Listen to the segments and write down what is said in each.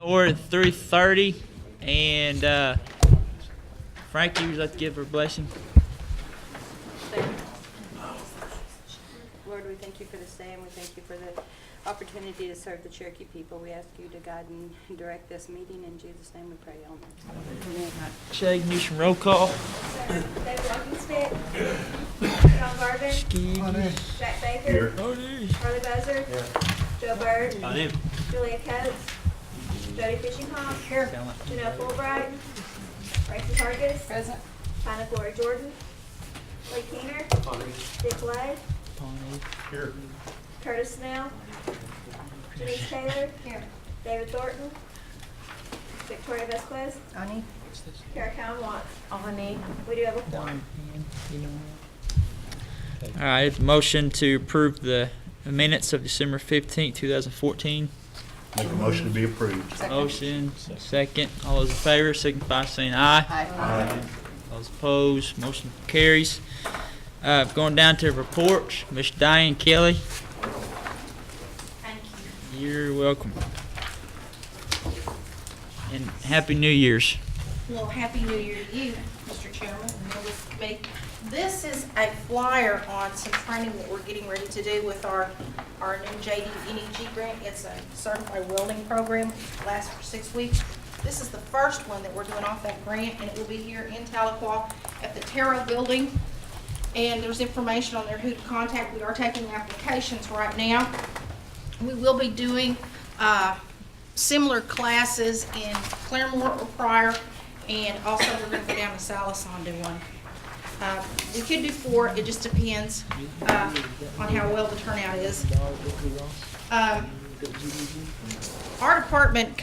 Or at 3:30, and Frankie, would you like to give her a blessing? Lord, we thank you for this day, and we thank you for the opportunity to serve the Cherokee people. We ask you to guide and direct this meeting. In Jesus' name we pray. Amen. Shay, can you do some roll call? David Walking-Stick, John Garvin, Jack Baker, Harley Buzzer, Joe Bird, Julia Coates, Jody Fishingham, Janelle Fulbright, Francis Hargis, Present. Tina Glory Jordan, Lee Keener, Dick Lay, Here. Curtis Snell, Denise Taylor, David Thornton, Victoria Vasquez, Ani. Kara Cowan Watts. Ani. We do have a quorum. All right, motion to approve the minutes of December 15th, 2014. Make a motion to be approved. Motion, second. All those in favor, signify by saying aye. Aye. Those opposed, motion carries. Going down to reports, Ms. Diane Kelly. Thank you. You're welcome. And Happy New Year's. Well, Happy New Year to you, Mr. Chairman, and members of the committee. This is a flyer on some training that we're getting ready to do with our new JD grant. It's a certified welding program, lasts for 6 weeks. This is the first one that we're doing off that grant, and it will be here in Tahlequah at the Terra building. And there's information on there who to contact. We are taking applications right now. We will be doing similar classes in Claremore or Pryor, and also we're going to go down to Sallisaw and do one. We could do 4, it just depends on how well the turnout is. Our department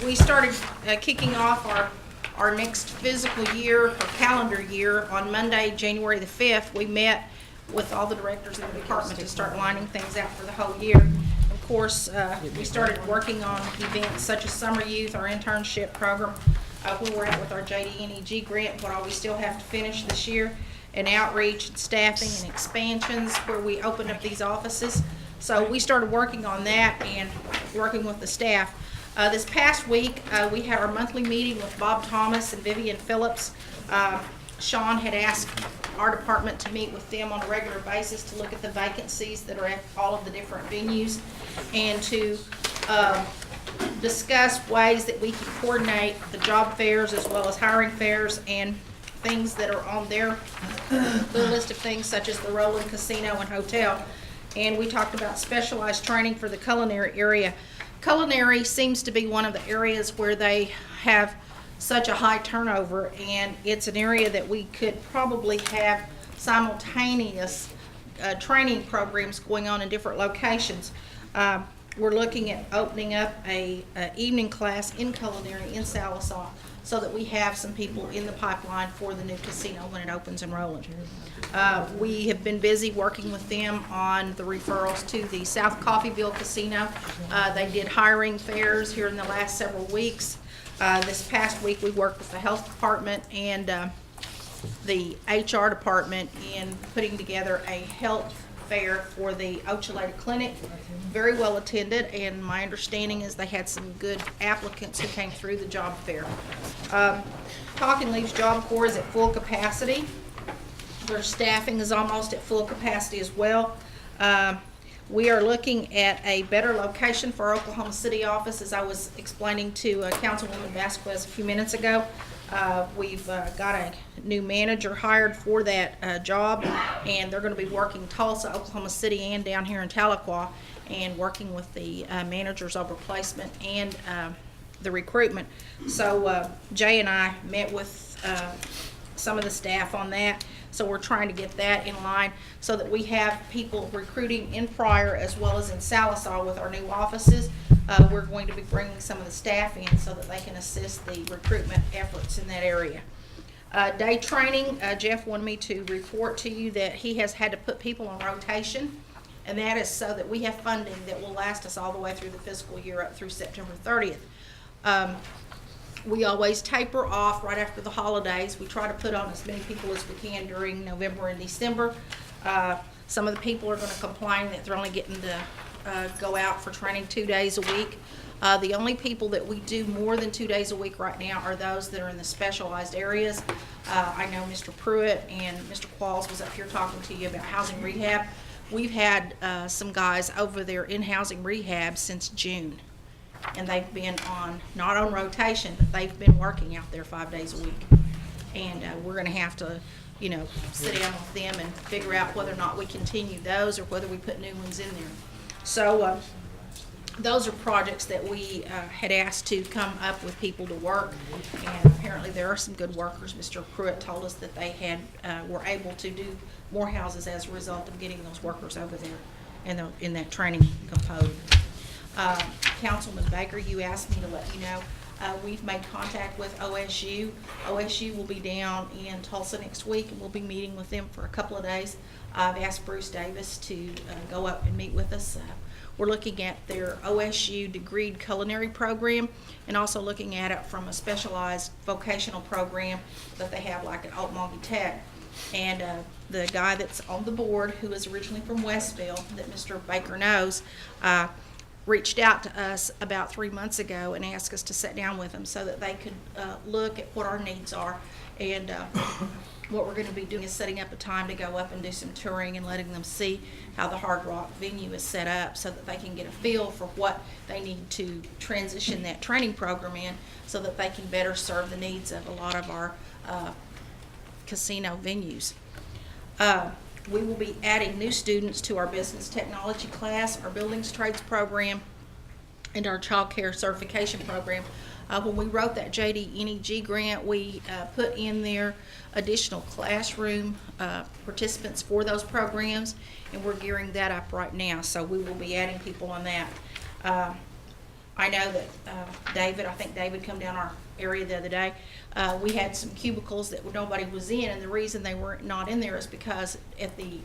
we started kicking off our next physical year or calendar year on Monday, January the 5th. We met with all the directors in the department to start lining things out for the whole year. Of course, we started working on events such as Summer Youth, our internship program, where we're at with our JD grant, what all we still have to finish this year, and outreach and staffing and expansions where we opened up these offices. So we started working on that and working with the staff. This past week, we had our monthly meeting with Bob Thomas and Vivian Phillips. Sean had asked our department to meet with them on a regular basis to look at the vacancies that are at all of the different venues and to discuss ways that we can coordinate the job fairs as well as hiring fairs and things that are on their list of things such as the Roland Casino and Hotel. And we talked about specialized training for the culinary area. Culinary seems to be one of the areas where they have such a high turnover, and it's an area that we could probably have simultaneous training programs going on in different locations. We're looking at opening up a evening class in culinary in Sallisaw so that we have some people in the pipeline for the new casino when it opens in Roland. We have been busy working with them on the referrals to the South Coffeyville Casino. They did hiring fairs here in the last several weeks. This past week we worked with the health department and the HR department in putting together a health fair for the Ochaleta Clinic. Very well attended, and my understanding is they had some good applicants who came through the job fair. Talking Leaves Job Corps is at full capacity. Their staffing is almost at full capacity as well. We are looking at a better location for our Oklahoma City office, as I was explaining to Councilwoman Vasquez a few minutes ago. We've got a new manager hired for that job, and they're going to be working Tulsa, Oklahoma City, and down here in Tahlequah, and working with the managers over placement and the recruitment. So Jay and I met with some of the staff on that. So we're trying to get that in line so that we have people recruiting in Pryor as well as in Sallisaw with our new offices. We're going to be bringing some of the staff in so that they can assist the recruitment efforts in that area. Day training, Jeff wanted me to report to you that he has had to put people on rotation, and that is so that we have funding that will last us all the way through the fiscal year up through September 30th. We always taper off right after the holidays. We try to put on as many people as we can during November and December. Some of the people are going to complain that they're only getting to go out for training 2 days a week. The only people that we do more than 2 days a week right now are those that are in the specialized areas. I know Mr. Pruitt and Mr. Qualls was up here talking to you about housing rehab. We've had some guys over there in housing rehab since June. And they've been not on rotation, but they've been working out there 5 days a week. And we're gonna have to, sit down with them and figure out whether or not we continue those or whether we put new ones in there. So, those are projects that we had asked to come up with people to work, and apparently there are some good workers. Mr. Pruitt told us that they were able to do more houses as a result of getting those workers over there in that training component. Councilman Baker, you asked me to let you know, we've made contact with OSU. OSU will be down in Tulsa next week, and we'll be meeting with them for a couple of days. I've asked Bruce Davis to go up and meet with us. We're looking at their OSU degreed culinary program and also looking at it from a specialized vocational program that they have like at Altmoggy Tech. And the guy that's on the board, who is originally from Westville, that Mr. Baker knows, reached out to us about 3 months ago and asked us to sit down with them so that they could look at what our needs are. And what we're going to be doing is setting up a time to go up and do some touring and letting them see how the Hard Rock venue is set up so that they can get a feel for what they need to transition that training program in so that they can better serve the needs of a lot of our casino venues. We will be adding new students to our business technology class, our buildings trades program, and our child care certification program. When we wrote that JD-NEG grant, we put in there additional classroom participants for those programs, and we're gearing that up right now. So we will be adding people on that. I know that I think David come down our area the other day. We had some cubicles that nobody was in, and the reason they were not in there is because I think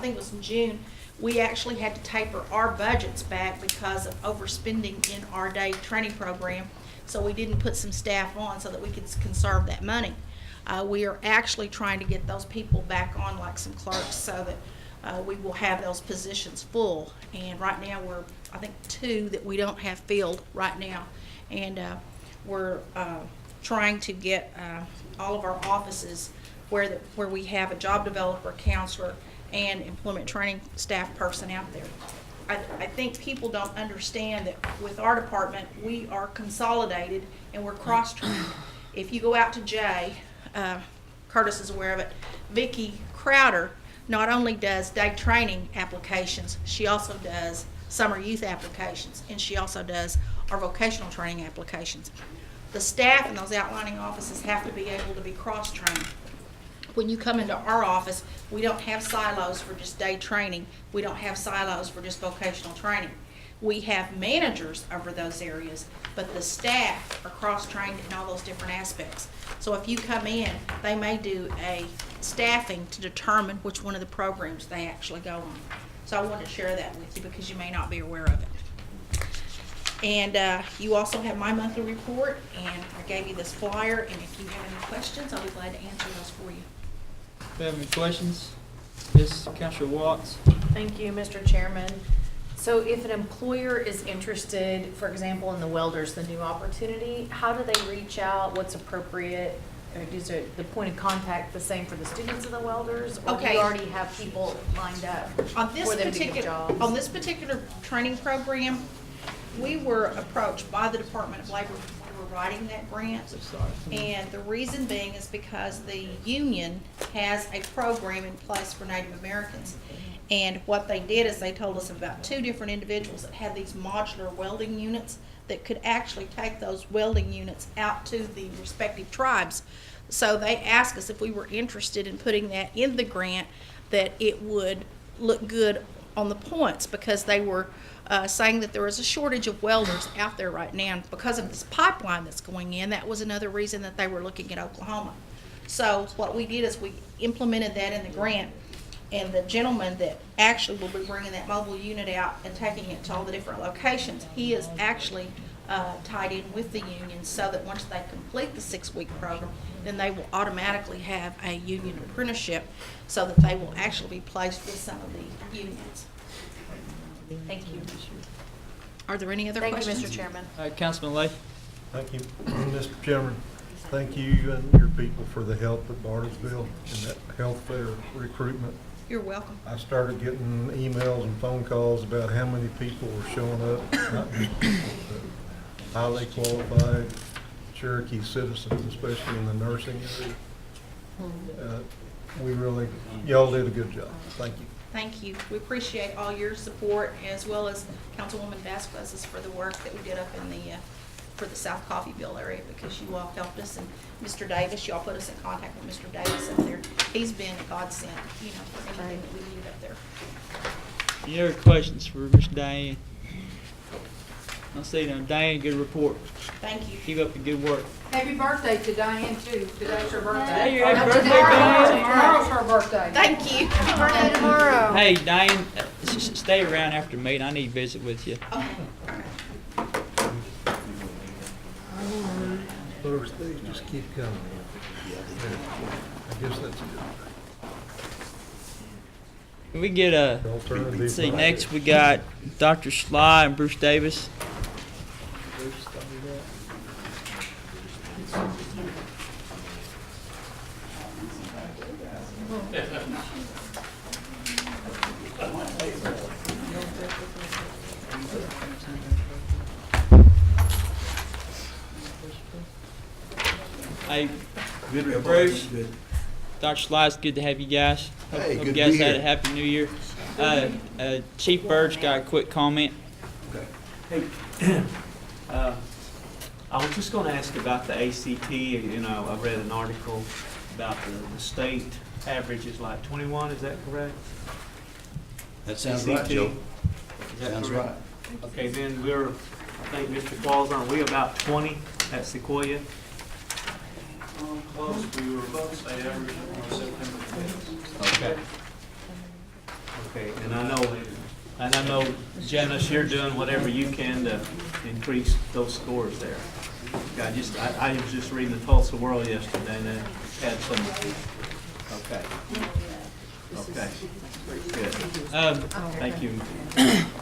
it was in June, we actually had to taper our budgets back because of overspending in our day training program. So we didn't put some staff on so that we could conserve that money. We are actually trying to get those people back on, like some clerks, so that we will have those positions full. And right now we're, I think, 2 that we don't have filled right now. And we're trying to get all of our offices where we have a job developer, counselor, and employment training staff person out there. I think people don't understand that with our department, we are consolidated and we're cross-trained. If you go out to Jay, Curtis is aware of it, Vicki Crowder not only does day training applications, she also does summer youth applications, and she also does our vocational training applications. The staff in those outlining offices have to be able to be cross-trained. When you come into our office, we don't have silos for just day training. We don't have silos for just vocational training. We have managers over those areas, but the staff are cross-trained in all those different aspects. So if you come in, they may do a staffing to determine which one of the programs they actually go on. So I wanted to share that with you because you may not be aware of it. And you also have my monthly report, and I gave you this flyer, and if you have any questions, I'll be glad to answer those for you. Do you have any questions? Yes, Councilor Watts. Thank you, Mr. Chairman. So if an employer is interested, for example, in the welders, the new opportunity, how do they reach out? What's appropriate? Or is it the point of contact the same for the students of the welders? Or do Okay. you already have people lined up On this for them to get particular training program, we were approached by the Department of Labor when we were writing that grant. And the reason being is because the union has a program in place for Native Americans. And what they did is they told us about 2 different individuals that had these modular welding units that could actually take those welding units out to the respective tribes. So they asked us if we were interested in putting that in the grant, that it would look good on the points, because they were saying that there was a shortage of welders out there right now. And because of this pipeline that's going in, that was another reason that they were looking at Oklahoma. So what we did is we implemented that in the grant. And the gentleman that actually will be bringing that mobile unit out and taking it to all the different locations, he is actually tied in with the union, so that once they complete the 6-week program, then they will automatically have a union apprenticeship, so that they will actually be placed with some of the unions. Thank you. Are there any other Thank you, questions? Mr. Chairman. Councilman Lay? Thank you, Mr. Chairman. Thank you and your people for the help at Bartlesville and that health fair recruitment. You're welcome. I started getting emails and phone calls about how many people were showing up, not just people, but highly qualified Cherokee citizens, especially in the nursing area. Y'all did a good job. Thank you. Thank you. We appreciate all your support as well as Councilwoman Vasquez's for the work that we did up in the, for the South Coffeyville area, because you all helped us, and Mr. Davis, y'all put us in contact with Mr. Davis up there. He's been a godsend, you know, for anything that we needed up there. Any other questions for Miss Diane? I see them. Diane, good report. Thank you. Keep up the good work. Happy birthday to Diane, too. Today's her birthday. Hey, happy Not birthday, today, Diane. Tomorrow's her birthday. Thank you. Happy birthday tomorrow. Hey, Diane, stay around after the meeting. I need to visit with you. Okay. Thursday, just keep coming. I guess that's good. Can we get a, Alternative let's see, Friday. next we got Dr. Sly and Bruce Davis. Hey, Bruce, Dr. Sly, it's good to have you guys. Hey, Hope good you to guys be had a here. happy new year. Chief Bird's got a quick comment. Hey, I was just gonna ask about the ACT, you know, I read an article about the state average is like 21, is that correct? That sounds right, ACT? Joe. Is that Sounds correct? Okay, then we're, I think, Mr. Qualls, aren't we about 20 at Sequoia? Close, we were above state average on September 5th. Okay. Okay, and I know, Janice, you're doing whatever you can to increase those scores there. I was just reading the Tulsa World yesterday, and it had some, okay. Okay, good. Thank you.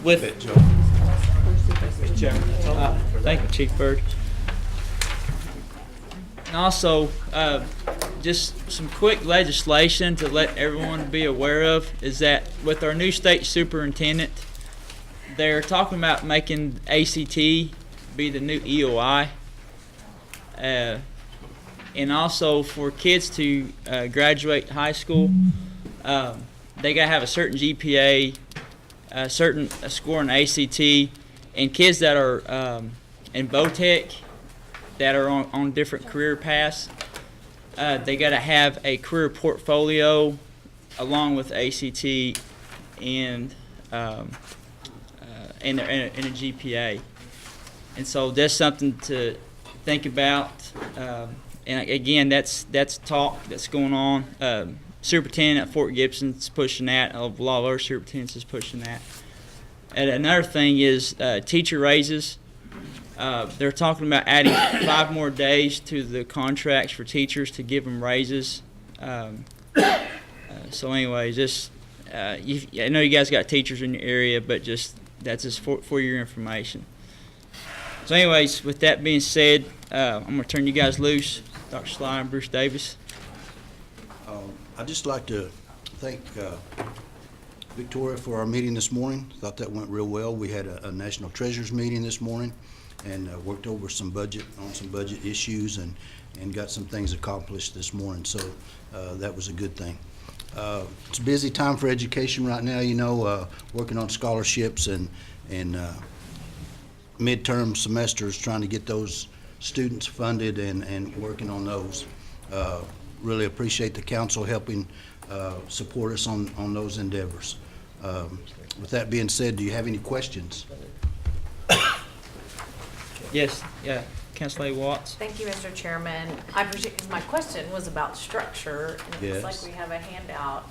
With, Joe. Mr. Chairman, that's all. thank you, Chief Bird. And also, just some quick legislation to let everyone be aware of is that with our new state superintendent, they're talking about making ACT be the new EOI. And also for kids to graduate high school, they gotta have a certain GPA, a certain score in ACT, and kids that are in VOTEC that are on different career paths, they gotta have a career portfolio along with ACT and a GPA. And so that's something to think about. And again, that's talk that's going on. Superintendent at Fort Gibson's pushing that. A lot of other superintendents is pushing that. And another thing is teacher raises. They're talking about adding 5 more days to the contracts for teachers to give them raises. So anyways, just I know you guys got teachers in your area, but that's just for your information. So anyways, with that being said, I'm going to turn you guys loose. Dr. Sly and Bruce Davis. I'd just like to thank Victoria for our meeting this morning. Thought that went real well. We had a National Treasures meeting this morning and worked over some budget issues and got some things accomplished this morning. So that was a good thing. It's a busy time for education right now, you know, working on scholarships and midterm semesters, trying to get those students funded and working on those. Really appreciate the council helping support us on those endeavors. With that being said, do you have any questions? Yes, yeah, Councilor Watts. Thank you, Mr. Chairman. I appreciate, because my question was about structure, and it looks like Yes. we have a handout.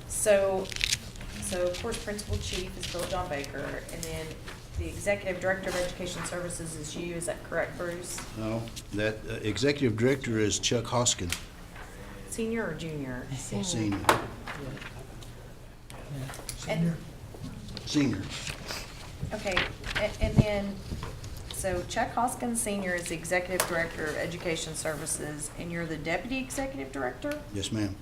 So of course, Principal Chief is Bill John Baker, and then the Executive Director of Education Services is you, is that correct, Bruce? No, that executive director is Chuck Hoskin, Senior or junior? senior. And Senior. Okay, and then, so Chuck Hoskins Senior is the Executive Director of Education Services, and you're the Deputy Executive Director? Yes, ma'am.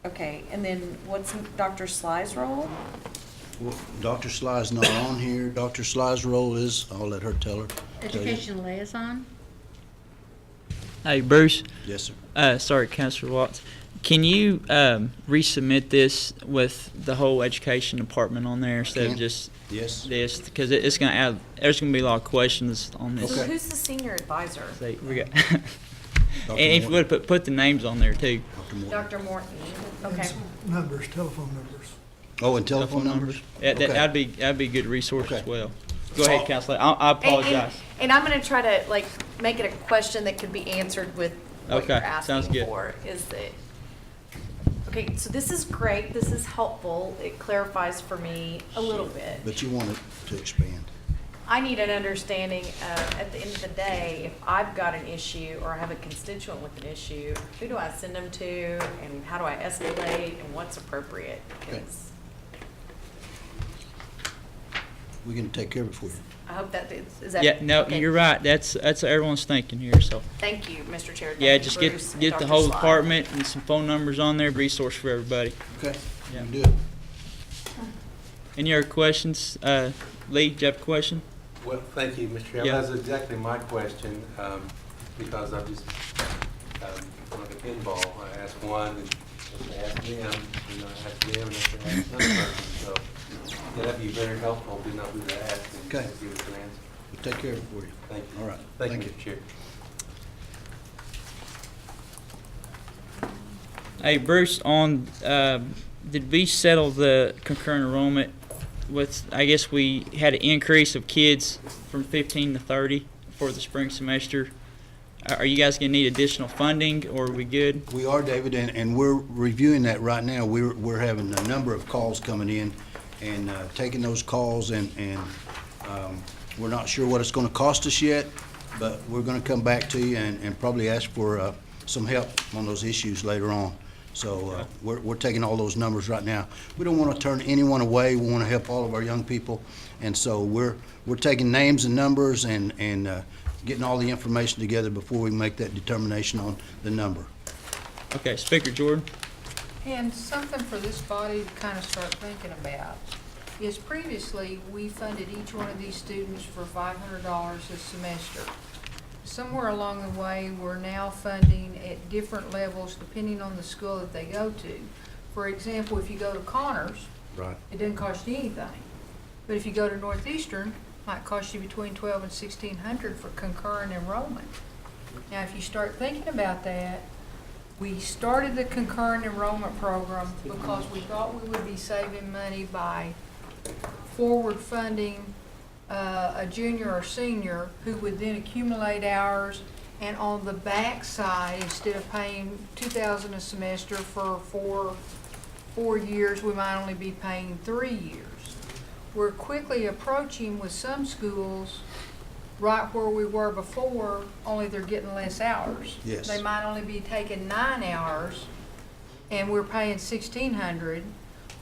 Okay, and then what's Dr. Sly's role? Well, Dr. Sly's not on here. Dr. Sly's role is, I'll let her tell you. Education liaison? Hey, Bruce. Yes, sir. Sorry, Councilor Watts. Can you resubmit this with the whole education department on there instead of can. just Yes. this? Because it's going to add, there's going to be a lot of questions on this. So who's the Senior Advisor? So we got Dr. and if you Morton. would put the names on there too. Dr. Morton. Dr. Morton, okay. Numbers, telephone numbers. Oh, and telephone numbers? Yeah, Okay. that'd be a good resource as Okay. well. Go ahead, Counselor. I apologize. And I'm gonna try to, like, make it a question that could be answered with what Okay, you're sounds asking good. for, is that, okay, so this is great, this is helpful, it clarifies for me a little bit. But you want it to expand. I need an understanding of, at the end of the day, if I've got an issue or I have a constituent with an issue, who do I send them to and how do I escalate and what's appropriate? Okay. 'Cause We can take care of it for you. I hope that is that. Yeah, no, okay. you're right. That's everyone's thinking here. So Thank you, Mr. Chair. yeah, Thank you, just Bruce and get the Dr. whole Sly. department and some phone numbers on there. Resource for everybody. Okay, you Yeah. can do it. Any other questions? Lee, do you have a question? Well, thank you, Mr. Chairman. Yeah. That's exactly my question, because I'm just, like a pinball. I ask one, and if they ask them, I ask them, and if they ask another person. So, yeah, that'd be very helpful to know who to ask and Okay. give us an answer. We'll take care of it for you. Thank you. All right. Thank Thank you, Mr. Chair. Hey, Bruce, did we settle the concurrent enrollment with, I guess we had an increase of kids from 15 to 30 for the spring semester. Are you guys going to need additional funding, or are we good? We are, David, and we're reviewing that right now. We're having a number of calls coming in and taking those calls, and we're not sure what it's going to cost us yet, but we're going to come back to you and probably ask for some help on those issues later on. So we're taking all those numbers right now. We don't want to turn anyone away. We want to help all of our young people, and so we're taking names and numbers and getting all the information together before we make that determination on the number. Okay, Speaker Jordan. And something for this body to kind of start thinking about is previously, we funded each one of these students for $500 a semester. Somewhere along the way, we're now funding at different levels depending on the school that they go to. For example, if you go to Connors, Right. it doesn't cost you anything. But if you go to Northeastern, it might cost you between $1,200 and $1,600 for concurrent enrollment. Now, if you start thinking about that, we started the concurrent enrollment program because we thought we would be saving money by forward funding a junior or senior who would then accumulate hours, and on the back side, instead of paying $2,000 a semester for four years, we might only be paying 3 years. We're quickly approaching with some schools right where we were before, only they're getting less hours. Yes. They might only be taking 9 hours, and we're paying $1,600,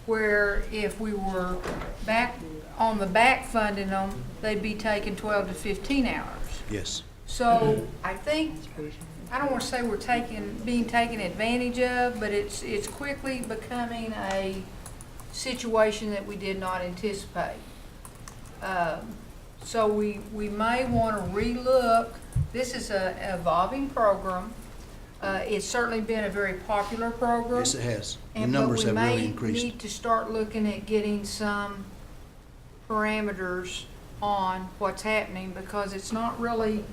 where if we were back on the back funding them, they'd be taking 12 to 15 hours. Yes. So I think, I don't want to say we're being taken advantage of, but it's quickly becoming a situation that we did not anticipate. So we may want to relook. This is an evolving program. It's certainly been a very popular program. Yes, it has. The But numbers have really we may increased. need to start looking at getting some parameters on what's happening, because it's not really,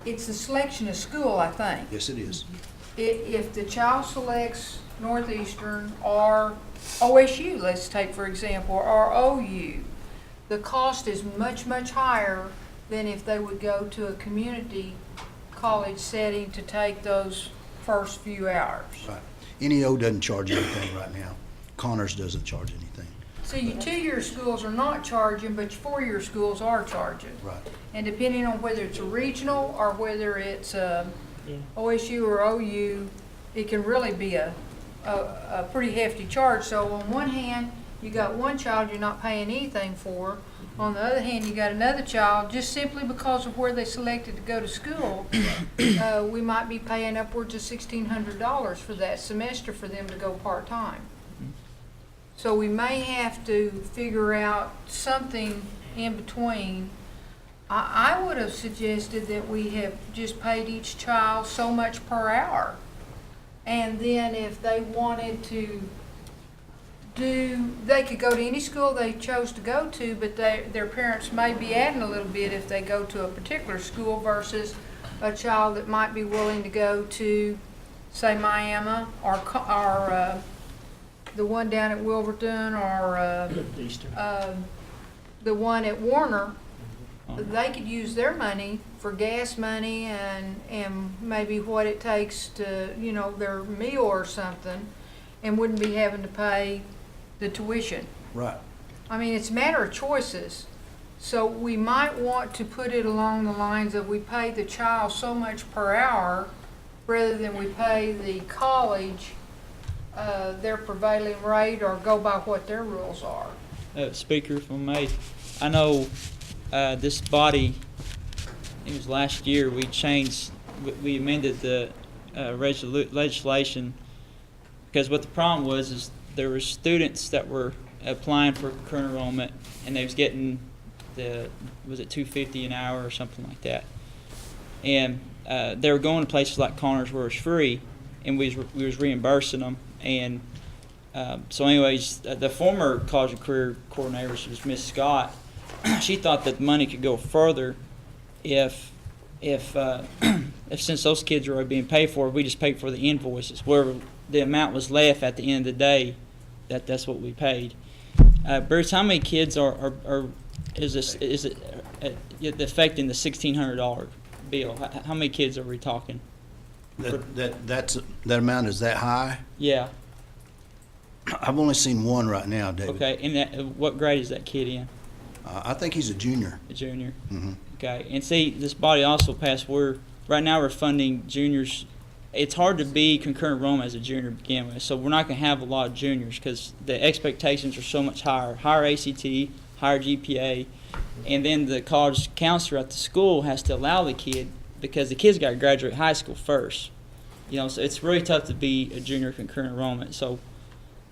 it's the selection of school, I think. Yes, it is. If the child selects Northeastern or OSU, let's take for example, or OU, the cost is much, much higher than if they would go to a community college setting to take those first few hours. Right. NEO doesn't charge anything right now. Connors doesn't charge anything. So your 2-year schools are not charging, but your 4-year schools are charging. Right. And depending on whether it's a regional or whether it's OSU or OU, it can really be a pretty hefty charge. So on one hand, You got one child you're not paying anything for. On the other hand, you got another child, just simply because of where they selected to go to school, we might be paying upwards of $1,600 for that semester for them to go part-time. So we may have to figure out something in between. I would have suggested that we have just paid each child so much per hour. And then if they wanted to they could go to any school they chose to go to, but their parents may be adding a little bit if they go to a particular school versus a child that might be willing to go to, say, Miami or the one down at Wilverton or the one at Warner. They could use their money for gas money and maybe what it takes to, you know, their meal or something, and wouldn't be having to pay the tuition. Right. I mean, it's a matter of choices. So we might want to put it along the lines of we pay the child so much per hour rather than we pay the college their prevailing rate or go by what their rules are. Speaker, if I may, I know this body, it was last year, we amended the legislation, because what the problem was is there were students that were applying for current enrollment and they was getting was it $2.50 an hour or something like that, and they were going to places like Connors where it was free, and we was reimbursing them. And so anyways, the former college and career coordinator, which was Miss Scott, she thought that the money could go further if since those kids were already being paid for, we just paid for the invoices. Wherever the amount was left at the end of the day, that's what we paid. Bruce, how many kids is it affecting the $1,600 bill? How many kids are we talking? That amount is that high? Yeah. I've only seen one right now, David. Okay, and what grade is that kid in? I think he's a junior. A junior. Mm-hmm. Okay, and see, this body also passed. Right now we're funding juniors. It's hard to be concurrent enrollment as a junior to begin with, so we're not going to have a lot of juniors because the expectations are so much higher ACT, higher GPA, and then the college counselor at the school has to allow the kid, because the kid's got to graduate high school first. You know, so it's really tough to be a junior concurrent enrollment. So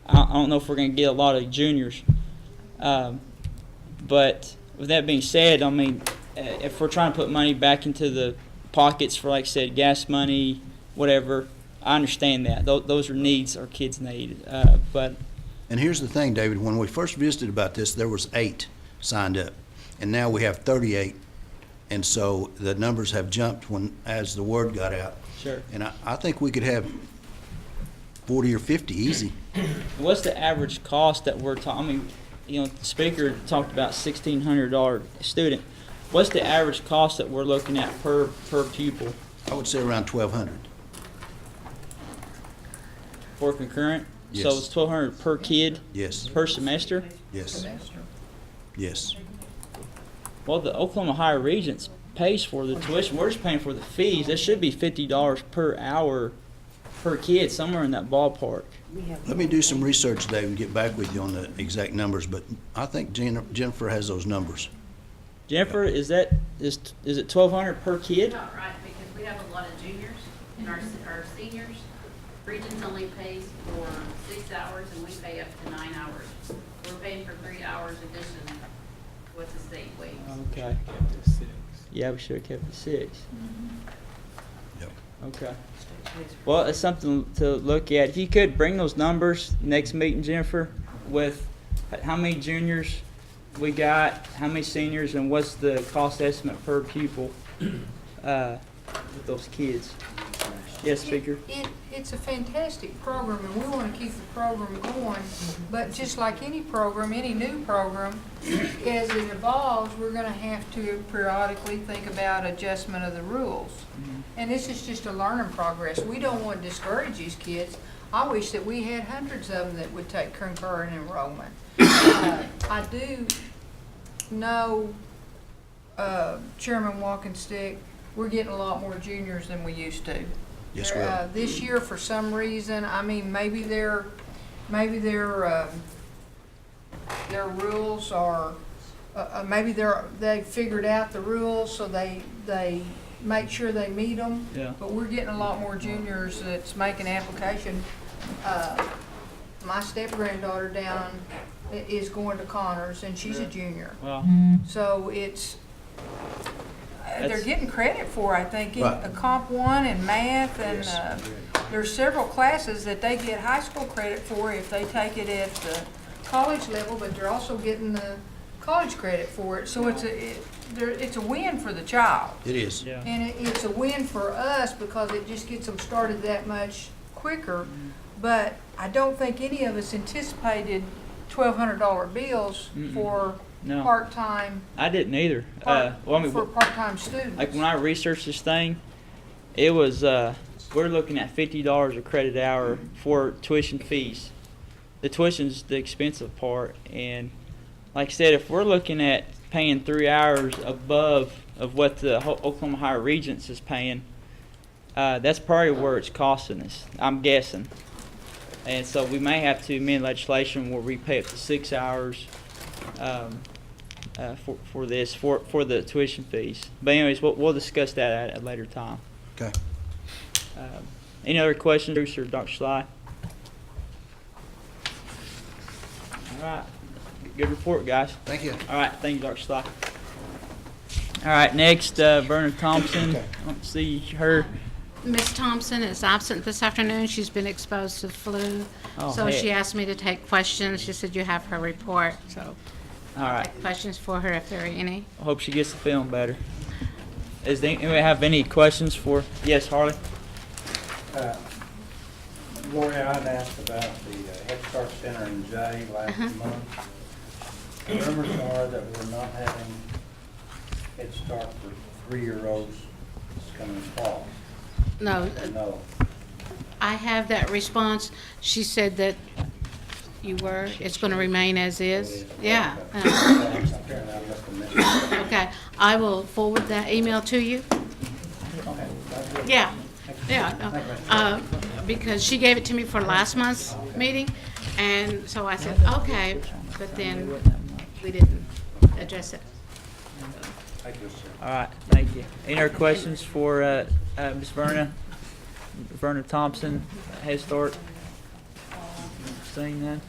I don't know if we're going to get a lot of juniors. But with that being said, I mean, if we're trying to put money back into the pockets for, like I said, gas money, whatever, I understand that. Those are needs our kids need. But And here's the thing, David, when we first visited about this, there was 8 signed up, and now we have 38. And so the numbers have jumped as the word got out. Sure. And I think we could have 40 or 50 easy. What's the average cost that we're talking? I mean, you know, the speaker talked about $1,600 student. What's the average cost that we're looking at per pupil I would say around 1,200. for concurrent? Yes. So it's $1,200 per kid Yes. per semester? Yes. Yes. Well, the Oklahoma Higher Regents pays for the tuition. We're just paying for the fees. That should be $50 per hour per kid, somewhere in that ballpark. Let me do some research, Dave, and get back with you on the exact numbers, but I think Jennifer has those numbers. Jennifer, is it $1,200 per kid? Not right, because we have a lot of juniors and our seniors. Regions only pays for 6 hours and we pay up to 9 hours. We're paying for 3 hours addition to what the state weighs. Okay. Yeah, we should have kept it 6. Yep. Okay. Well, it's something to look at. If you could bring those numbers next meeting, Jennifer, with how many juniors we got, how many seniors, and what's the cost estimate per pupil with those kids. Yes, Speaker? It's a fantastic program, and we want to keep the program going, but just like any program, any new program, as it evolves, we're going to have to periodically think about adjustment of the rules. And this is just a learning progress. We don't want to discourage these kids. I wish that we had hundreds of them that would take concurrent enrollment. I do know, Chairman Walkenstick, we're getting a lot more juniors than we used to. Yes, we are. This year, for some reason, I mean, maybe they're their rules are, maybe they figured out the rules, so they make sure they meet them. Yeah. But we're getting a lot more juniors that's making application. My step-granddaughter down is going to Connors, and she's a junior. Well, So it's, they're That's- getting credit for, I think, in Right. Comp 1 and math, and Yes. there's several classes that they get high school credit for if they take it at the college level, but they're also getting the college credit for it. So it's a win for the child. It is. yeah. And it's a win for us because it just gets them started that much quicker. But I don't think any of us anticipated $1,200 bills for No. part-time, I didn't either. part- Well, I mean, for part-time students. like when I researched this thing, it was we're looking at $50 a credit hour for tuition fees. The tuition's the expensive part, and like I said, if we're looking at paying 3 hours above of what the Oklahoma Higher Regents is paying, that's probably where it's costing us. I'm guessing, and so we may have to amend legislation where we pay up to 6 hours. For the tuition fees. But anyways, we'll discuss that at a later time. Okay. Any other questions, Bruce or Dr. Sly? All right. Good report, guys. Thank you. All right. Thank you, Dr. Sly. All right. Next, Verna Thompson. Okay. I don't see her. Miss Thompson is absent this afternoon. She's been exposed to the flu. Oh, So heck. she asked me to take questions. She said you have her report, so All right. take questions for her if there are any. I hope she gets to feeling better. Does anybody have any questions for? Yes, Harley. Lori, I'd asked about the Head Start Center in Jay last month. The rumors are that we're not having Head Start for 3-year-olds this coming fall. No, No. I have that response. She said that it's going to remain as is. Yeah. Apparently I must have missed it. Okay, I will forward that email to you. Okay, that's good. Yeah, yeah, because she gave it to me for last month's meeting, and so I said, okay, but then we didn't address it. Thank you, sir. All right. Thank you. Any other questions for Ms. Verna? Verna Thompson, Head Start. Seeing none?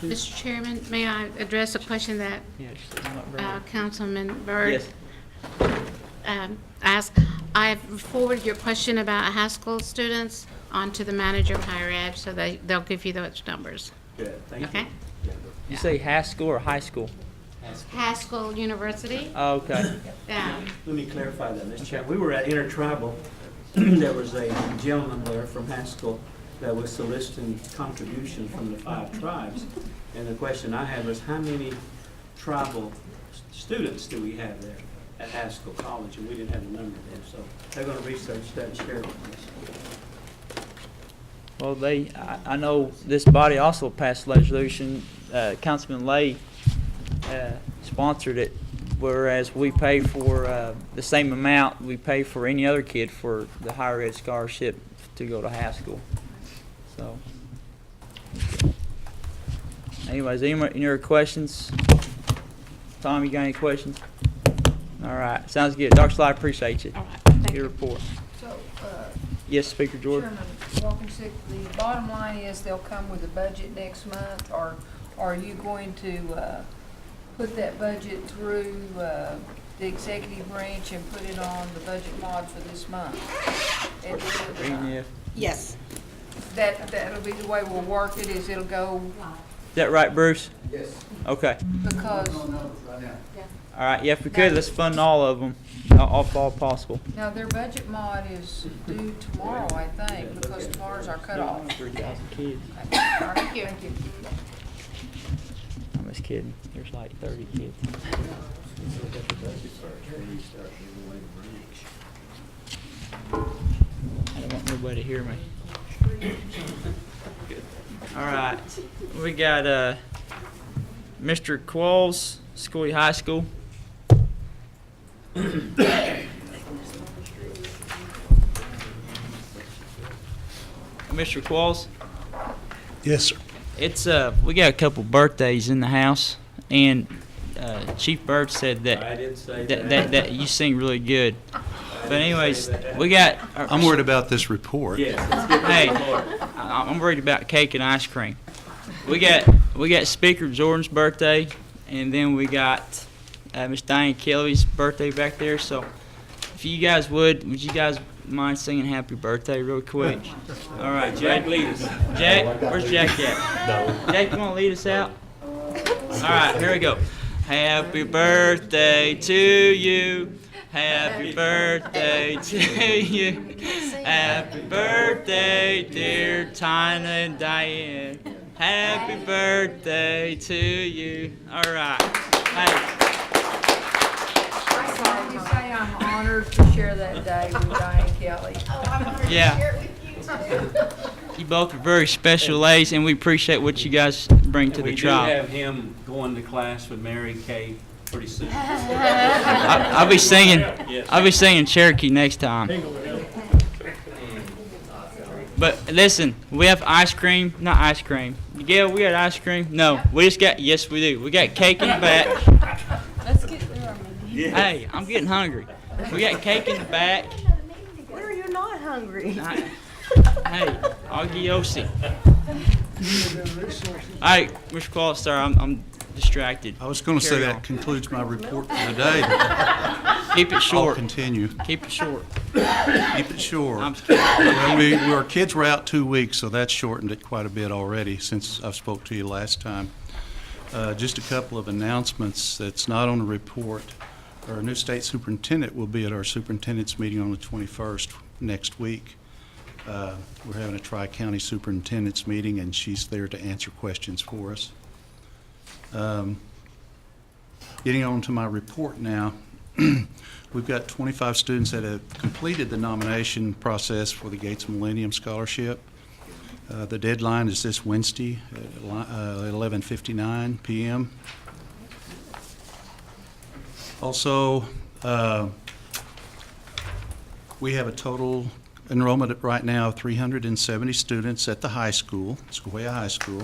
Mr. Chairman, may I address a question that Yes. I'm not very- Councilman Byrd Yes. asked? I've forwarded your question about high school students onto the manager of higher ed, so they'll give you those numbers. Good, thank you. Okay? You say high school or high school? Haskell University. Oh, okay. Yeah. Let me clarify that, Mr. Chairman. We were at Intertribal. There was a gentleman there from Haskell that was soliciting contributions from the 5 tribes. And the question I had was, how many tribal students do we have there at Haskell College? And we didn't have a number then, so they're going to research that and share it with us. Well, I know this body also passed legislation, Councilman Lay sponsored it, whereas we pay for the same amount we pay for any other kid for the higher ed scholarship to go to Haskell. So, anyways, any other questions? Tom, you got any questions? All right, sounds good. Dr. Sly, appreciate you. All right, thank Your you. report. So, Yes, Speaker Jordan. Chairman Walkinsik, the bottom line is they'll come with a budget next month, or are you going to put that budget through the executive branch and put it on the budget mod for this month? At the end of the month? Yes. That'll be the way we'll work it, is it'll go, Is that right, Bruce? Yes. Okay. because, All right. Yeah, if we could, let's fund all of them, all possible. now their budget mod is due tomorrow, I think, because tomorrow's our cutoff. 3,000 kids. Thank you. I'm just kidding. There's like 30 kids. I don't want nobody to hear me. All right. We got Mr. Qualls, Schooley High School. Mr. Qualls? Yes, sir. It's we got a couple birthdays in the house, and Chief Bird said that I did say that you sing really good. But anyways, we got. I'm worried about this report. Yes, let's get Hey, this report. I'm worried about cake and ice cream. We got Speaker Jordan's birthday, and then we got Miss Diane Kelly's birthday back there. So, if you guys would you guys mind singing happy birthday real quick? All right, Jack, lead us. Jack, where's Jack at? Jack, you want to lead us out? All right, here we go. Happy birthday to you. Happy birthday to you. Happy birthday, dear Tina and Diane. Happy birthday to you. All right. Hey. I saw you say I'm honored to share that day with Diane Kelly. Yeah. You both are very special ladies, and we appreciate what you guys bring to And the we do tribe. have him going to class with Mary Kay pretty soon. I'll be singing. Yes. I'll be singing Cherokee next time. But listen, we have ice cream. Not ice cream. Gail, we got ice cream. No, we just got. Yes, we do. We got cake in the back. Let's get through our meeting. Hey, I'm getting hungry. We got cake in the back. When are you not hungry? Hey, Augiosi. All right, Mr. Qualistar, I'm distracted. I was going to say Carry that on. concludes my report for today. Keep it I'll short. continue. Keep it short. Keep it short. I'm just kidding. Well, our kids were out 2 weeks, so that's shortened it quite a bit already since I spoke to you last time. Just a couple of announcements that's not on the report. Our new state superintendent will be at our superintendent's meeting on the 21st next week. We're having a tri-county superintendent's meeting, and she's there to answer questions for us. Getting on to my report now. We've got 25 students that have completed the nomination process for the Gates Millennium Scholarship. The deadline is this Wednesday at 11:59 p.m. Also, we have a total enrollment right now of 370 students at the high school, Sequoia High School.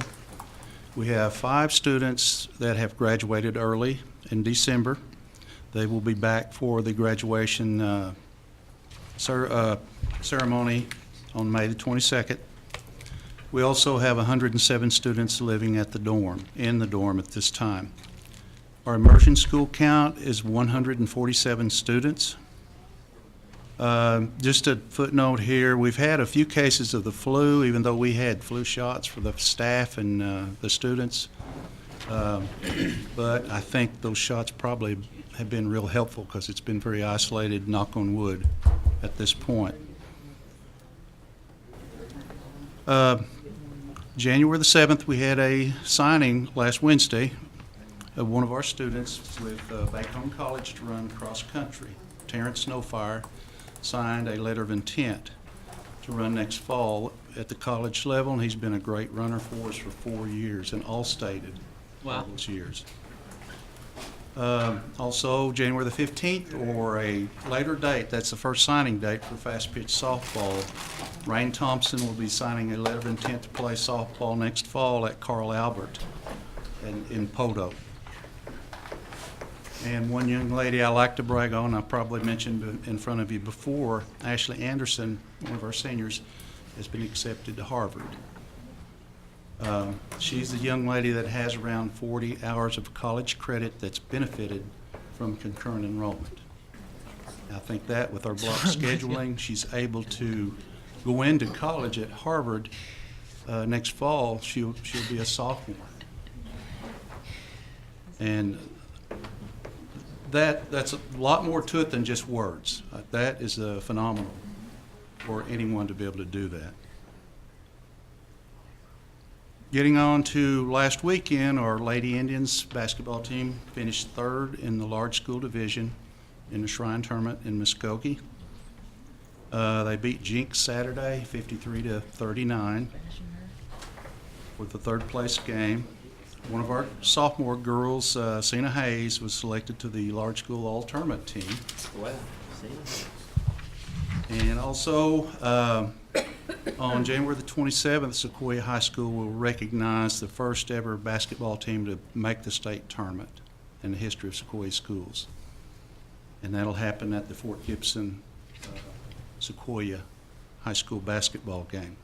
We have 5 students that have graduated early in December. They will be back for the graduation ceremony on May the 22nd. We also have 107 students living at the dorm, in the dorm at this time. Our immersion school count is 147 students. Just a footnote here, we've had a few cases of the flu, even though we had flu shots for the staff and the students. But I think those shots probably have been real helpful because it's been very isolated, knock on wood, at this point. January the 7th, we had a signing last Wednesday of one of our students with Bacon College to run cross-country. Terrence Snowfire signed a letter of intent to run next fall at the college level, and he's been a great runner for us for 4 years, and all stated all those years. Also, January the 15th, or a later date, that's the first signing date for fast pitch softball. Rain Thompson will be signing a letter of intent to play softball next fall at Carl Albert in Poto. And one young lady I like to brag on, I probably mentioned in front of you before, Ashley Anderson, one of our seniors, has been accepted to Harvard. She's the young lady that has around 40 hours of college credit that's benefited from concurrent enrollment. I think that with our block scheduling, she's able to go into college at Harvard next fall. She'll be a sophomore. And that's a lot more to it than just words. That is phenomenal for anyone to be able to do that. Getting on to last weekend, our Lady Indians basketball team finished third in the large school division in the Shrine Tournament in Muskogee. They beat Jinx Saturday 53-39 with the third place game. One of our sophomore girls, Cena Hayes, was selected to the large school all-tournament team. Wow. And also, On January the 27th, Sequoia High School will recognize the first ever basketball team to make the state tournament in the history of Sequoia schools. And that'll happen at the Fort Gibson Sequoia High School basketball game.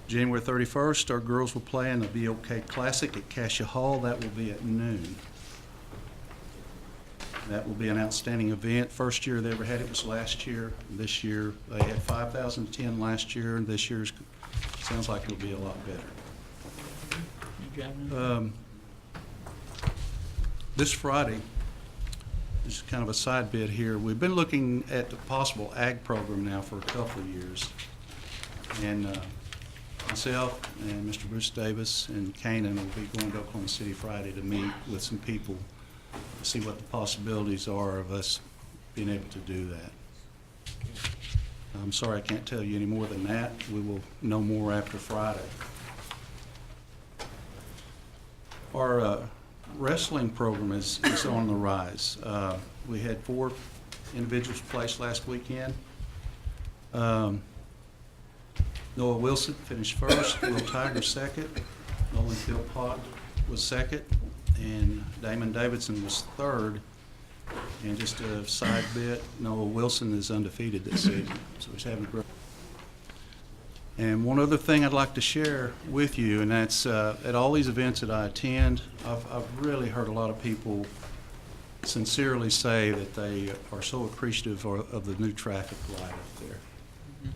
January 31st, our girls will play in the BOK Classic at Cassia Hall. That will be at noon. That will be an outstanding event. First year they ever had it was last year. This year, they had 5,010 last year, and this year's sounds like it'll be a lot better. This Friday, this is kind of a side bit here. We've been looking at the possible ag program now for a couple of years. And myself and Mr. Bruce Davis and Canaan will be going to Oklahoma City Friday to meet with some people, see what the possibilities are of us being able to do that. I'm sorry I can't tell you any more than that. We will know more after Friday. Our wrestling program is on the rise. We had 4 individuals placed last weekend. Noah Wilson finished first, Will Tiger second, Nolan Philpott was second, and Damon Davidson was third. And just a side bit, Noah Wilson is undefeated this season, so he's having a great. And one other thing I'd like to share with you, and that's at all these events that I attend, I've really heard a lot of people sincerely say that they are so appreciative of the new traffic light up there.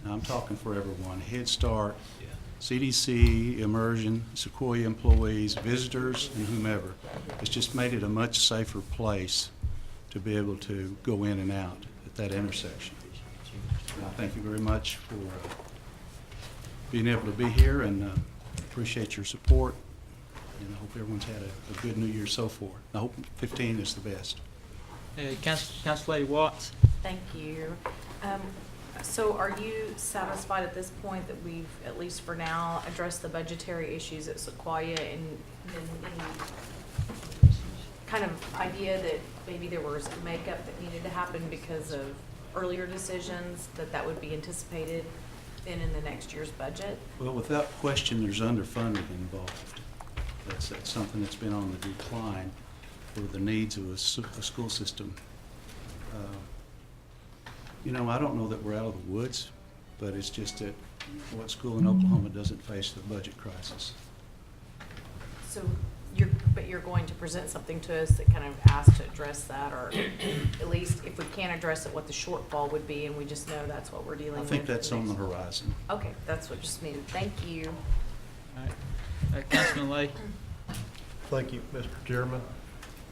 Now, I'm talking for everyone, Head Start, CDC, Immersion, Sequoia employees, visitors, and whomever. It's just made it a much safer place to be able to go in and out at that intersection. And I thank you very much for being able to be here, and appreciate your support. And I hope everyone's had a good New Year so far. I hope 15 is the best. Council Lady Watts. Thank you. So are you satisfied at this point that we've, at least for now, addressed the budgetary issues at Sequoia, and any kind of idea that maybe there was makeup that needed to happen because of earlier decisions, that would be anticipated then in the next year's budget? Well, without question, there's underfunding involved. That's something that's been on the decline for the needs of a school system. I don't know that we're out of the woods, but it's just that what school in Oklahoma doesn't face the budget crisis. So you're going to present something to us that kind of asks to address that, or at least if we can't address it, what the shortfall would be, and we just know that's what we're dealing I with. think that's on the horizon. Okay, that's what just needed. Thank you. All right. Councilman Lay. Thank you, Mr. Chairman.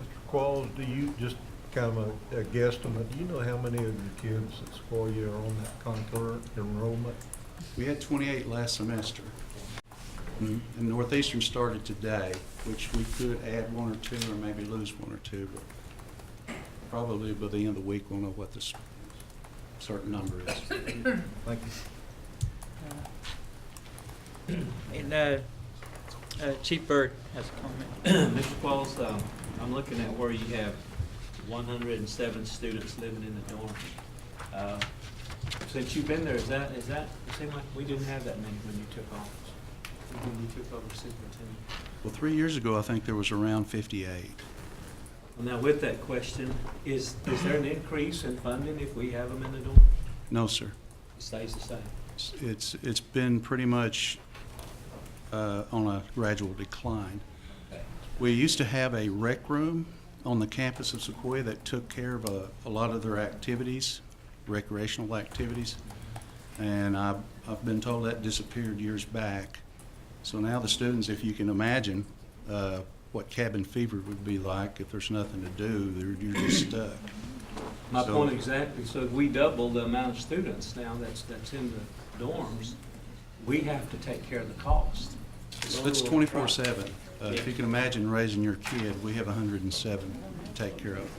Mr. Qualls, do you, just kind of a guesstimate, do you know how many of your kids at Sequoia are on that concurrent enrollment? We had 28 last semester. And Northeastern started today, which we could add 1 or 2 or maybe lose 1 or 2, but probably by the end of the week we'll know what this certain number is. Thank you. And Chief Byrd has a comment. Mr. Qualls, I'm looking at where you have 107 students living in the dorm. Since you've been there, is that, it seemed like we didn't have that many when you took office, when you took over superintendent. Well, 3 years ago, I think there was around 58. Well, now with that question, is there an increase in funding if we have them in the dorm? No, sir. It stays the same. It's been pretty much on a gradual decline. Okay. We used to have a rec room on the campus of Sequoia that took care of a lot of their activities, recreational activities, and I've been told that disappeared years back. So now the students, if you can imagine what cabin fever would be like if there's nothing to do, you're just stuck. My point exactly. So if we double the amount of students now that's in the dorms, we have to take care of the cost. It's 24/7. If you can imagine raising your kid, we have 107 to take care of.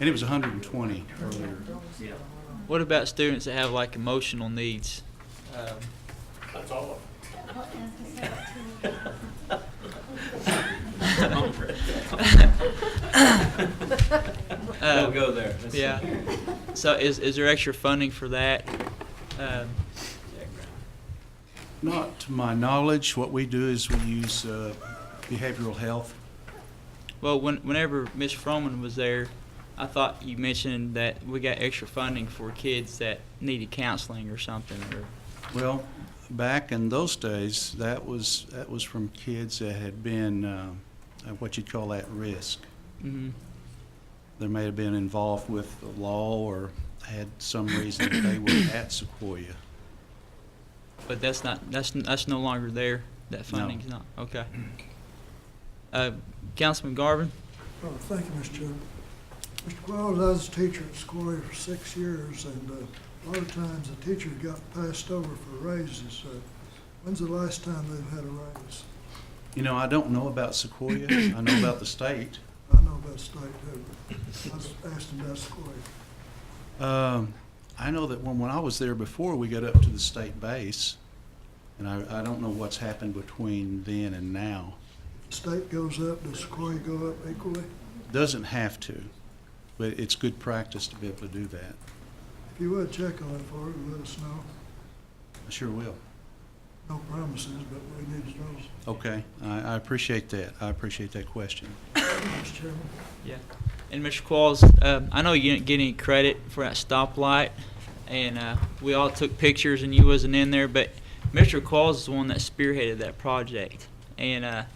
And it was 120 earlier. Yeah. What about students that have like emotional needs? That's all Don't go there. Yeah. So is there extra funding for that Not to my knowledge. What we do is we use behavioral health. Well, whenever Ms. Froman was there, I thought you mentioned that we got extra funding for kids that needed counseling or something. Or Well, back in those days, that was from kids that had been what you'd call at risk. mm-hmm. They may have been involved with the law or had some reason that they were at Sequoia. But that's no longer there. That funding's not. Okay. Councilman Garvin. Oh, thank you, Mr. Chairman. Mr. Qualls, I was a teacher at Sequoia for 6 years, and a lot of times the teacher got passed over for raises. When's the last time they've had a raise? You know, I don't know about Sequoia. I know about the state. I know about state too, but I was asking about Sequoia. I know that when I was there before, we got up to the state base, and I don't know what's happened between then and now. State goes up, does Sequoia go up equally? Doesn't have to, but it's good practice to be able to do that. If you would check on it for it, let us know. I sure will. No promises, but we need to know. Okay, I appreciate that. I appreciate that question. Mr. Chairman. Yeah. And Mr. Qualls, I know you didn't get any credit for that stoplight, and we all took pictures and you wasn't in there, but Mr. Qualls is the one that spearheaded that project. And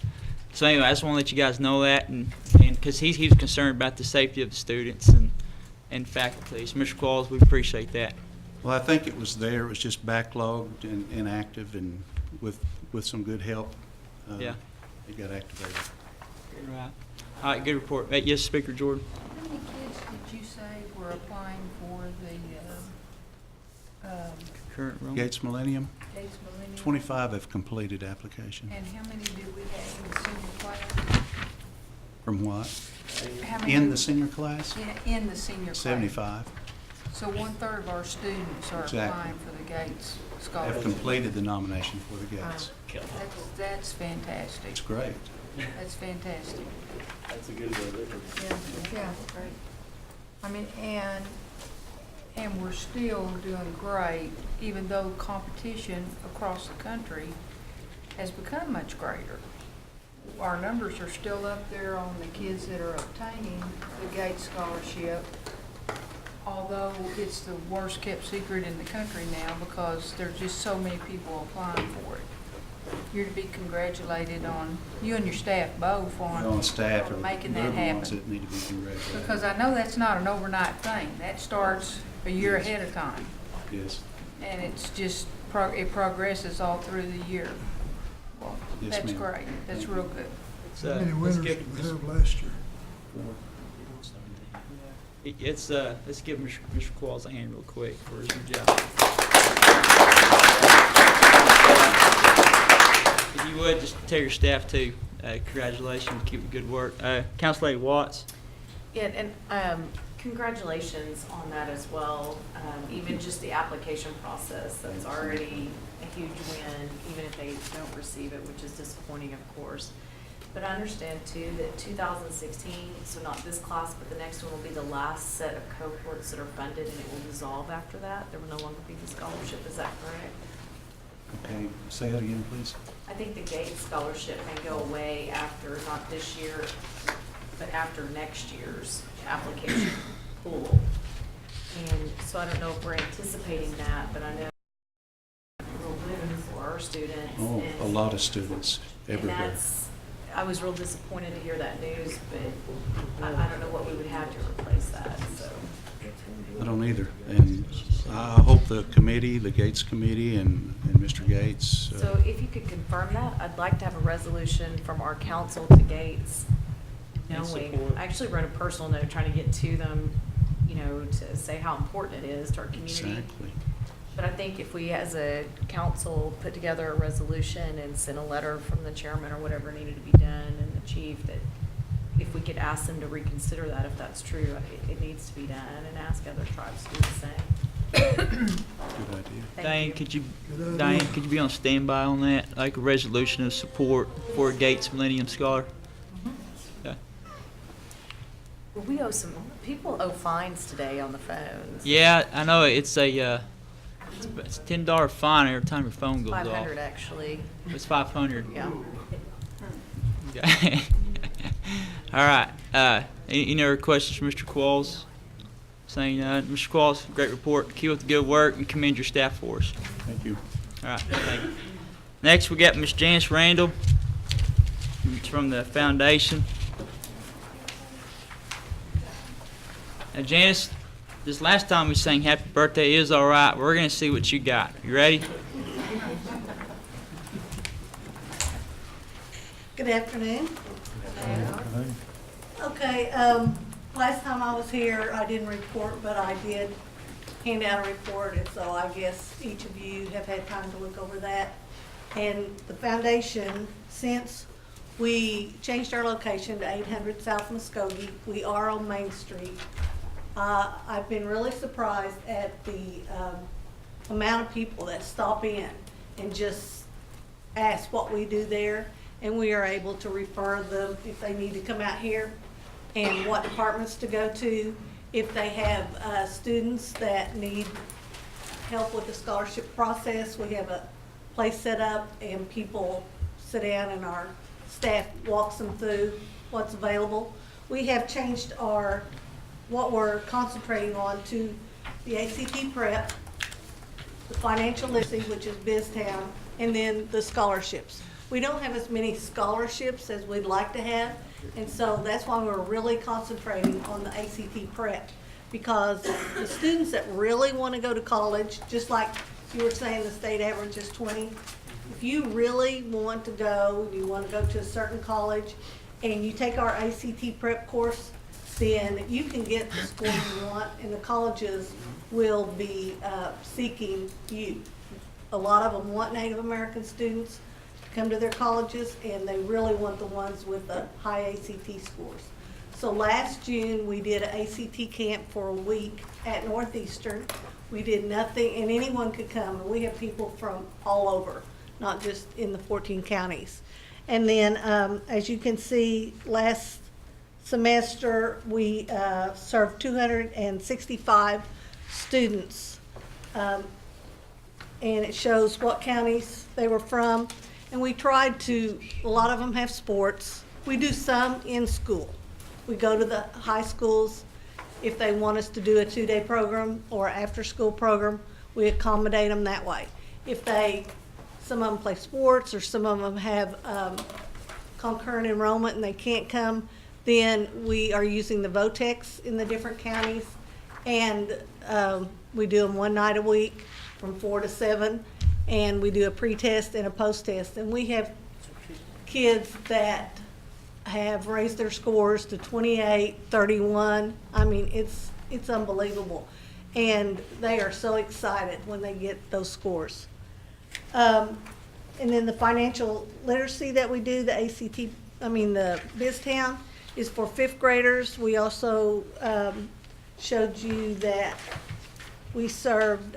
so anyway, I just want to let you guys know that, and because he was concerned about the safety of the students and faculty. So Mr. Qualls, we appreciate that. Well, I think it was there. It was just backlogged and inactive, and with some good help, Yeah. it got activated. Right. All right, good report. Yes, Speaker Jordan. How many kids did you say were applying for the Current room. Gates Millennium, Gates Millennium? 25 have completed application. And how many did we have in the senior class? From what? How many In the senior class? In the senior class? 75 So 1/3 of our students are Exactly. applying for the Gates have scholarship. completed the nomination for the Gates. That's fantastic. It's great. That's fantastic. That's a good way. Yeah, great. I mean, and we're still doing great, even though competition across the country has become much greater. Our numbers are still up there on the kids that are obtaining the Gates Scholarship, although it's the worst kept secret in the country now because there's just so many people applying for it. You're to be congratulated on, you and your staff both On staff, on making they're that the ones happen. that need to be congratulated. Because I know that's not an overnight thing. That starts a year ahead of time. Yes. And it's just, it progresses all through the year. Well, Yes, that's ma'am. great. That's real good. How many winners did we have last year? Let's give Mr. Qualls a hand real quick for his good job. If you would, just tell your staff too, congratulations, keep up the good work. Council Lady Watts. Yeah, and congratulations on that as well. Even just the application process, that's already a huge win, even if they don't receive it, which is disappointing, of course. But I understand too that 2016, so not this class, but the next one will be the last set of cohorts that are funded, and it will dissolve after that. There will no longer be the scholarship. Is that correct? Okay, say that again, please. I think the Gates Scholarship may go away after, not this year, but after next year's application pool. And so I don't know if we're anticipating that, but I know real boon for our students. Oh, and- a lot of students And everywhere. I was real disappointed to hear that news, but I don't know what we would have to replace that, so. I don't either. And I hope the committee, the Gates Committee and Mr. Gates. So if you could confirm that, I'd like to have a resolution from our council to Gates, knowing, support. I actually wrote a personal note trying to get to them, you know, to say how important it is to our community. Exactly. But I think if we, as a council, put together a resolution and send a letter from the chairman or whatever needed to be done and the chief, that if we could ask them to reconsider that, if that's true, it needs to be done, and ask other tribes to do the same. Good idea. Diane, Thank you. could you be on standby on that, like a resolution of support for a Gates Millennium Scholar? Okay. Well, people owe fines today on the phones. Yeah, I know it's a It's a $10 fine every time your phone goes off. 500 actually, It's 500. yeah. Okay. All right. Any other questions for Mr. Qualls? Saying Mr. Qualls, great report. Keep up the good work and commend your staff for us. Thank you. All right. Thank you. Next, we got Miss Janice Randall from the foundation. Now, Janice, this last time we sang Happy Birthday is all right. We're going to see what you got. You ready? Good afternoon. Okay, last time I was here, I didn't report, but I did hand out a report, and so I guess each of you have had time to look over that. And the foundation, since we changed our location to 800 South Muskogee, we are on Main Street. I've been really surprised at the amount of people that stop in and just ask what we do there, and we are able to refer them if they need to come out here and what departments to go to. If they have students that need help with the scholarship process, we have a place set up and people sit down and our staff walks them through what's available. We have changed what we're concentrating on to the ACT prep, the financial literacy, which is BizTown, and then the scholarships. We don't have as many scholarships as we'd like to have, and so that's why we're really concentrating on the ACT prep, because the students that really want to go to college, just like you were saying the state average is 20, if you really want to go, you want to go to a certain college, and you take our ACT prep course, then you can get the score you want, and the colleges will be seeking you. A lot of them want Native American students to come to their colleges, and they really want the ones with the high ACT scores. So last June, we did an ACT camp for a week at Northeastern. We did nothing, and anyone could come, and we have people from all over, not just in the 14 counties. And then, as you can see, last semester, we served 265 students. And it shows what counties they were from. And we tried to, a lot of them have sports. We do some in school. We go to the high schools. If they want us to do a 2-day program or after-school program, we accommodate them that way. If some of them play sports or some of them have concurrent enrollment and they can't come, then we are using the VOTEX in the different counties, and we do them one night a week from 4 to 7, and we do a pre-test and a post-test. And we have kids that have raised their scores to 28, 31. I mean, it's unbelievable. And they are so excited when they get those scores. And then the financial literacy that we do, the the BizTown, is for 5th graders. We also showed you that we served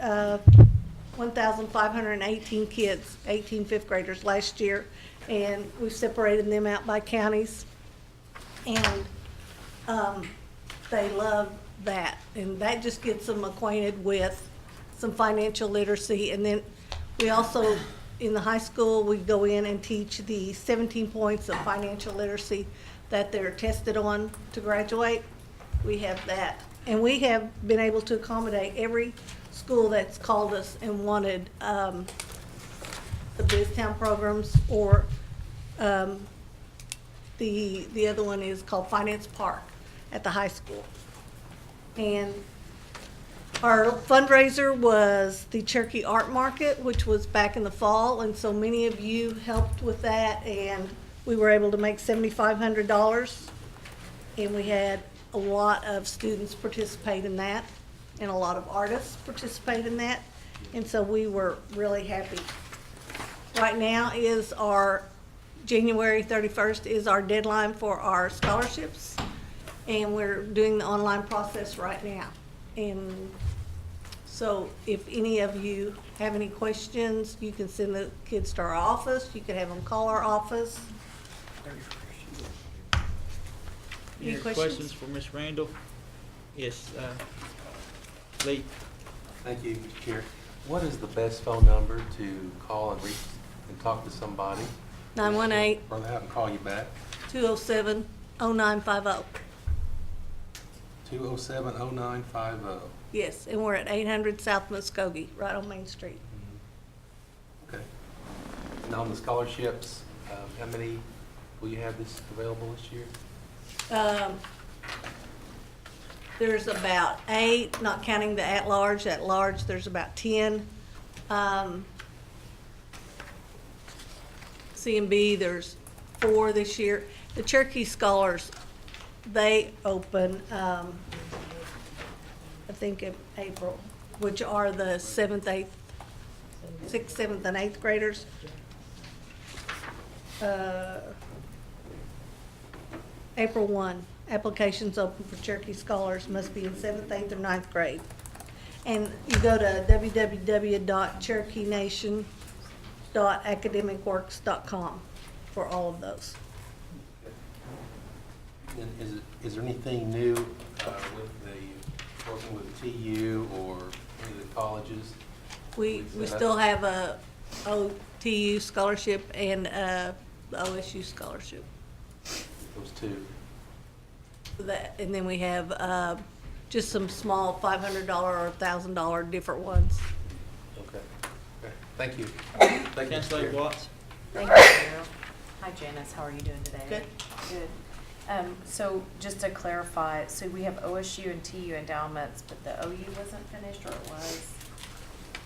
1,518 kids, 18 5th graders last year, and we've separated them out by counties, and they love that, and that just gets them acquainted with some financial literacy. And then we also, in the high school, we go in and teach the 17 points of financial literacy that they're tested on to graduate. We have that. And we have been able to accommodate every school that's called us and wanted the BizTown programs, or the other one is called Finance Park at the high school. And our fundraiser was the Cherokee Art Market, which was back in the fall, and so many of you helped with that, and we were able to make $7,500, and we had a lot of students participate in that, and a lot of artists participate in that, and so we were really happy. Right now is our January 31st is our deadline for our scholarships, and we're doing the online process right now. And so if any of you have any questions, you can send the kids to our office. You can have them call our office. Any questions for Ms. Randall? Yes, Lee. Thank you, Mr. Chair. What is the best phone number to call and reach and talk to somebody? 918 Or have them call you back? 207 0950. 207-0950. Yes, and we're at 800 South Muskogee, right on Main Street. Okay. And on the scholarships, how many will you have this available this year? There's about 8, not counting the at-large. At-large, there's about 10. C&B, there's 4 this year. The Cherokee Scholars, they open, I think in April, which are the 7th, 8th, 6th, 7th, and 8th graders. April 1, applications open for Cherokee Scholars must be in 7th, 8th, or 9th grade. And you go to www.cherokeenation.academicworks.com for all of those. And is there anything new with working with the TU or any of the colleges? We still have a OTU scholarship and a OSU scholarship. Those two. And then we have just some small $500 or $1,000 different ones. Okay. Thank you. Thank you, Councilor Chair. Watts? Thank you. Hi Janice, how are you doing today? Good. Good. So just to clarify, so we have OSU and TU endowments, but the OU wasn't finished, or it was?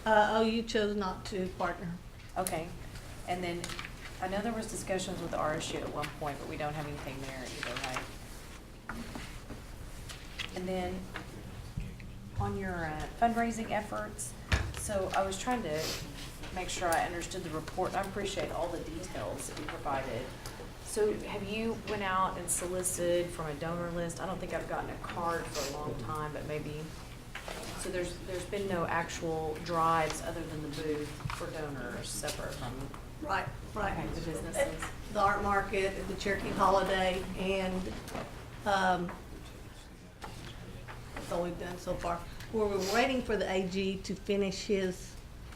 OU chose not to partner. Okay. And then I know there was discussions with RSU at one point, but we don't have anything there either, right? And then on your fundraising efforts, so I was trying to make sure I understood the report, and I appreciate all the details that you provided. So have you went out and solicited from a donor list? I don't think I've gotten a card for a long time, but maybe, so there's been no actual drives other than the booth for donors separate from Right. okay, the businesses? The art market, the Cherokee holiday, and that's all we've done so far. We're waiting for the AG to finish his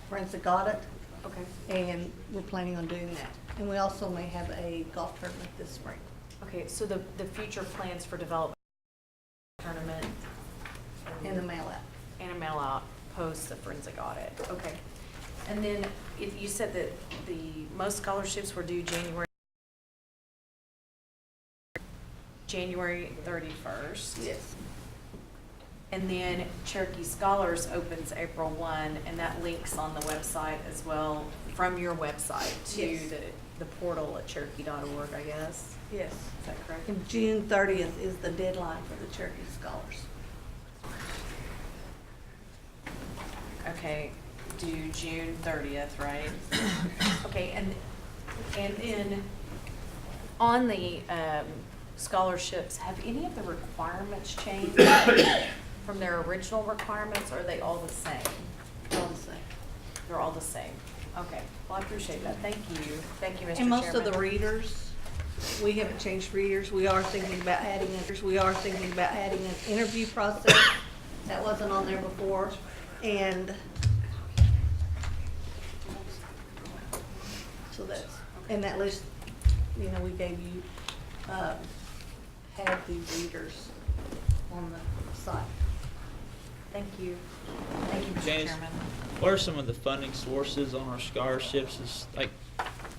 forensic audit, Okay. and we're planning on doing that. And we also may have a golf tournament this spring. Okay, so the future plans for development tournament And the mail out. and a mail out post the forensic audit. Okay. And then if you said that the most scholarships were due January 31st. Yes. And then Cherokee Scholars opens April 1, and that links on the website as well, from your website to Yes. the portal at cherokee.org, I guess. Yes. Is that correct? And June 30th is the deadline for the Cherokee Scholars. Okay, due June 30th, right? Okay, and then on the scholarships, have any of the requirements changed from their original requirements, or are they all the same? All the same. They're all the same. Okay, well, I appreciate that. Thank you. Thank you, Mr. Chairman. And most of the readers, we haven't changed readers. We are thinking about adding an interview process. That wasn't on there before. And so and that list, we gave you, had the readers on the site. Thank you. Thank you, Mr. Janice, Chairman. what are some of the funding sources on our scholarships, is like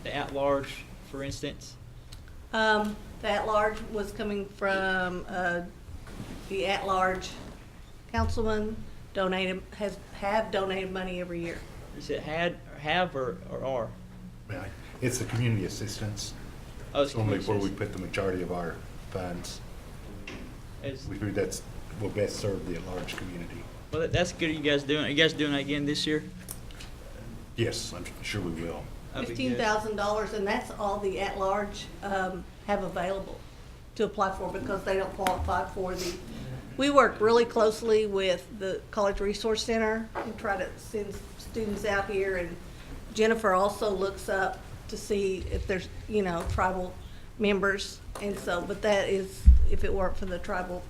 the at-large, for instance? The at-large was coming from, the at-large councilman have donated money every year. Is it have or are? Yeah, it's the community assistance. Oh, it's It's normally community where we assistance. put the majority of our funds. Is- We figure that will best serve the at-large community. Well, that's good. You guys doing? Are you guys doing that again this year? Yes, I'm sure we will. That'd be good. $15,000, and that's all the at-large have available to apply for, because they don't qualify for the. We work really closely with the College Resource Center and try to send students out here, and Jennifer also looks up to see if there's, tribal members, and so, but that is, if it weren't for the tribal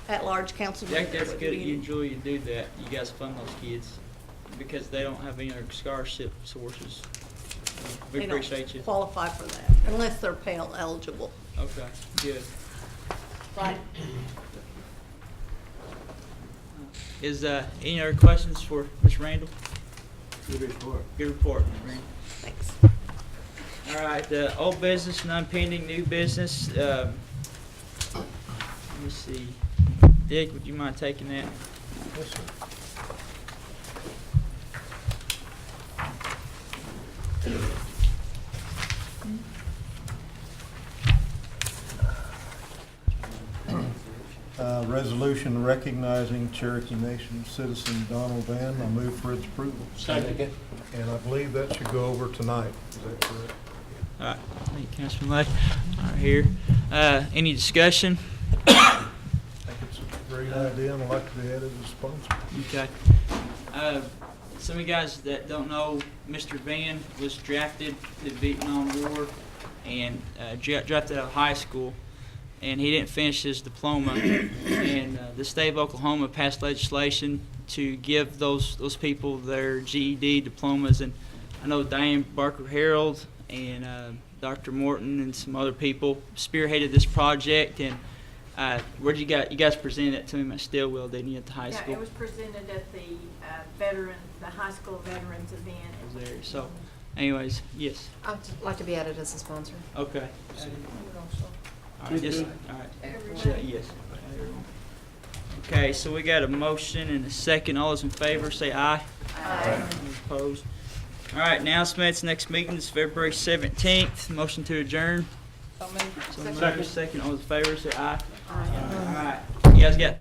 at-large council. Jack, that's good. You enjoy, you do that. You guys fund those kids. because they don't have any other scholarship sources. We They don't appreciate you. qualify for that unless they're Pell eligible. Okay, good. Right. Is any other questions for Ms. Randall? Good report. Good report, Ms. Randall. Thanks. All right, old business, none pending, new business. Let me see. Dick, would you mind taking that? Yes, sir. Resolution recognizing Cherokee Nation citizen Donald Van. I move for its approval. Second. And I believe that should go over tonight. Is that correct? All right, thank you, Councilman Lay. All right, here. Any discussion? I think it's a great idea, and I'd like to be added as a sponsor. Okay. Some of you guys that don't know, Mr. Van was drafted to the Vietnam War and drafted out of high school, and he didn't finish his diploma. And the state of Oklahoma passed legislation to give those people their GED diplomas. And I know Diane Barker Harold and Dr. Morton and some other people spearheaded this project. And where'd you guys presented it to him at Stillwell, didn't you, at the high school? Yeah, it was presented at the the high school veterans event. Was there. So, anyways, yes. I'd like to be added as a sponsor. Okay. All right, yes. All right. So, yes. Okay, so we got a motion and a second. All those in favor say aye. Aye. All opposed. All right, announcements. Next meeting is February 17th. Motion to adjourn. So moved. Second. All those in favor say aye. Aye. All right. You guys got